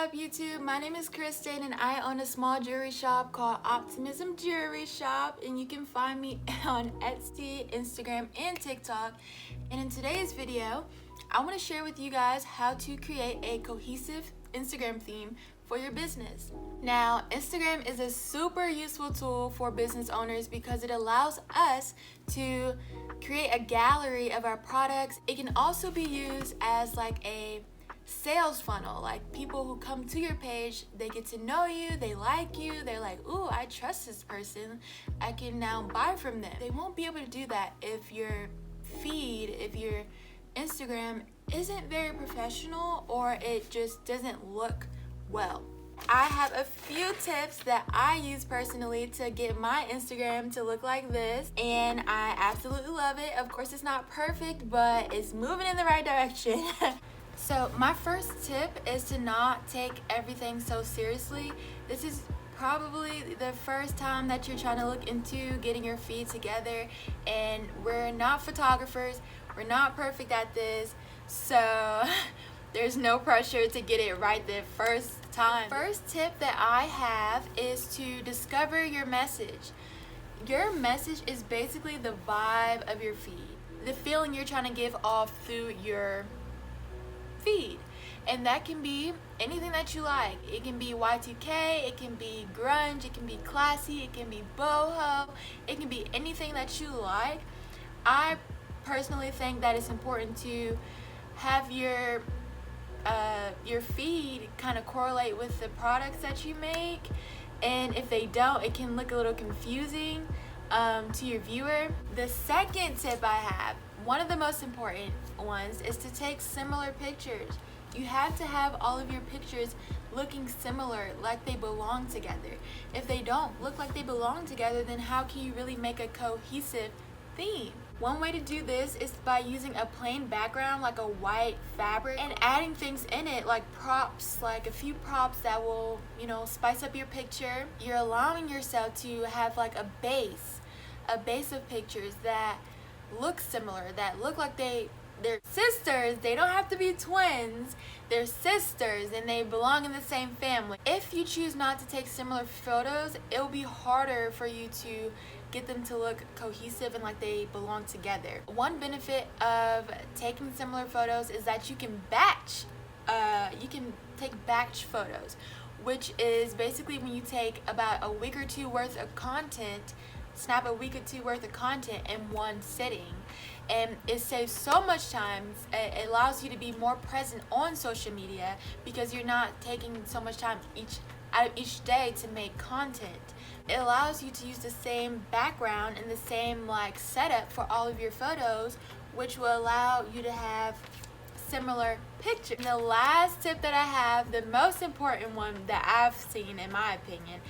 up, YouTube? My name is Kristen and I own a small jewelry shop called Optimism Jewelry Shop, and you can find me on Etsy, Instagram, and TikTok. And in today's video, I want to share with you guys how to create a cohesive Instagram theme for your business. Now, Instagram is a super useful tool for business owners because it allows us to create a gallery of our products. It can also be used as like a sales funnel. Like, people who come to your page, they get to know you, they like you, they're like, ooh, I trust this person, I can now buy from them. They won't be able to do that if your feed, if your Instagram isn't very professional or it just doesn't look well. I have a few tips that I use personally to get my Instagram to look like this, and I absolutely love it. Of course, it's not perfect, but it's moving in the right direction. So my first tip is to not take everything so seriously. This is probably the first time that you're trying to look into getting your feed together, and we're not photographers, we're not perfect at this, so there's no pressure to get it right the first time. First tip that I have is to discover your message. Your message is basically the vibe of your feed, the feeling you're trying to give off through your feed. And that can be anything that you like. It can be Y2K, it can be grunge, it can be classy, it can be boho, it can be anything that you like. I personally think that it's important to have your feed kind of correlate with the products that you make, and if they don't, it can look a little confusing to your viewer. The second tip I have, one of the most important ones, is to take similar pictures. You have to have all of your pictures looking similar, like they belong together. If they don't look like they belong together, then how can you really make a cohesive theme? One way to do this is by using a plain background, like a white fabric, and adding things in it, like props, like a few props that will, spice up your picture. You're allowing yourself to have like a base of pictures that look similar, that look like they're sisters. They don't have to be twins, they're sisters and they belong in the same family. If you choose not to take similar photos, it'll be harder for you to get them to look cohesive and like they belong together. One benefit of taking similar photos is that you can take batch photos, which is basically when you take about a week or two worth of content, snap a week or two worth of content in one sitting, and it saves so much time. It allows you to be more present on social media because you're not taking so much time out of each day to make content. It allows you to use the same background and the same setup for all of your photos, which will allow you to have similar pictures. And the last tip that I have, the most important one that I've seen in my opinion,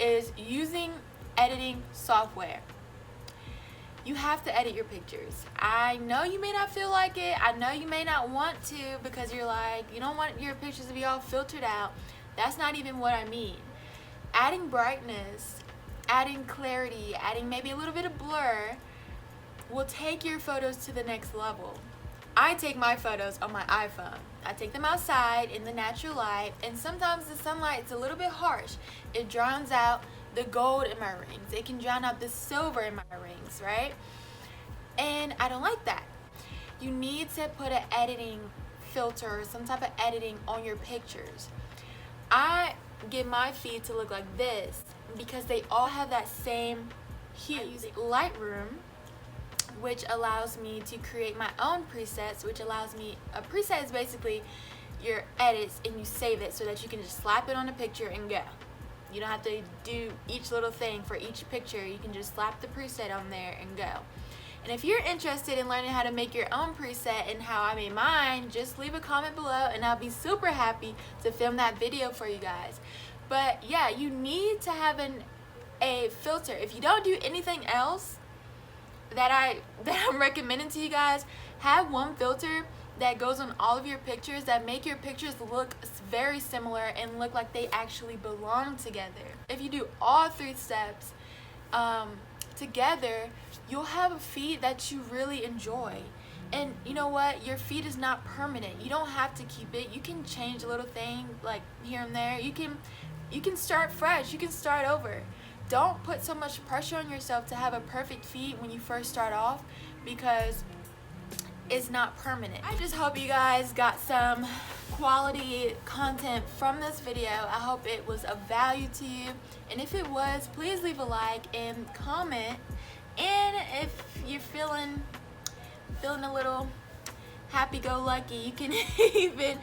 is using editing software. You have to edit your pictures. I know you may not feel like it. I know you may not want to because you're like, you don't want your pictures to be all filtered out. That's not even what I mean. Adding brightness, adding clarity, adding maybe a little bit of blur will take your photos to the next level. I take my photos on my iPhone. I take them outside in the natural light, and sometimes the sunlight's a little bit harsh. It drowns out the gold in my rings. It can drown out the silver in my rings, right? And I don't like that. You need to put an editing filter, some type of editing on your pictures. I get my feed to look like this because they all have that same hue. I use Lightroom, which allows me to create my own presets, which allows me, a preset is basically your edits and you save it so that you can just slap it on a picture and go. You don't have to do each little thing for each picture. You can just slap the preset on there and go. And if you're interested in learning how to make your own preset and how I made mine, just leave a comment below and I'll be super happy to film that video for you guys. But yeah, you need to have a filter. If you don't do anything else that I'm recommending to you guys, have one filter that goes on all of your pictures that make your pictures look very similar and look like they actually belong together. If you do all three steps together, you'll have a feed that you really enjoy. And you know what? Your feet is not permanent. You don't have to keep it. You can change a little thing like here and there. You can start fresh. You can start over. Don't put so much pressure on yourself to have a perfect feet when you first start off, because it's not permanent. I just hope you guys got some quality content from this video. I hope it was of value to you. And if it was, please leave a like and comment. And if you're feeling a little happy-go-lucky, you can even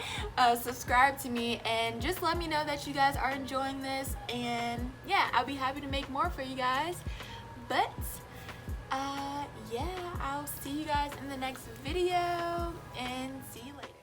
subscribe to me and just let me know that you guys are enjoying this. And yeah, I'll be happy to make more for you guys. But yeah, I'll see you guys in the next video, and see you later.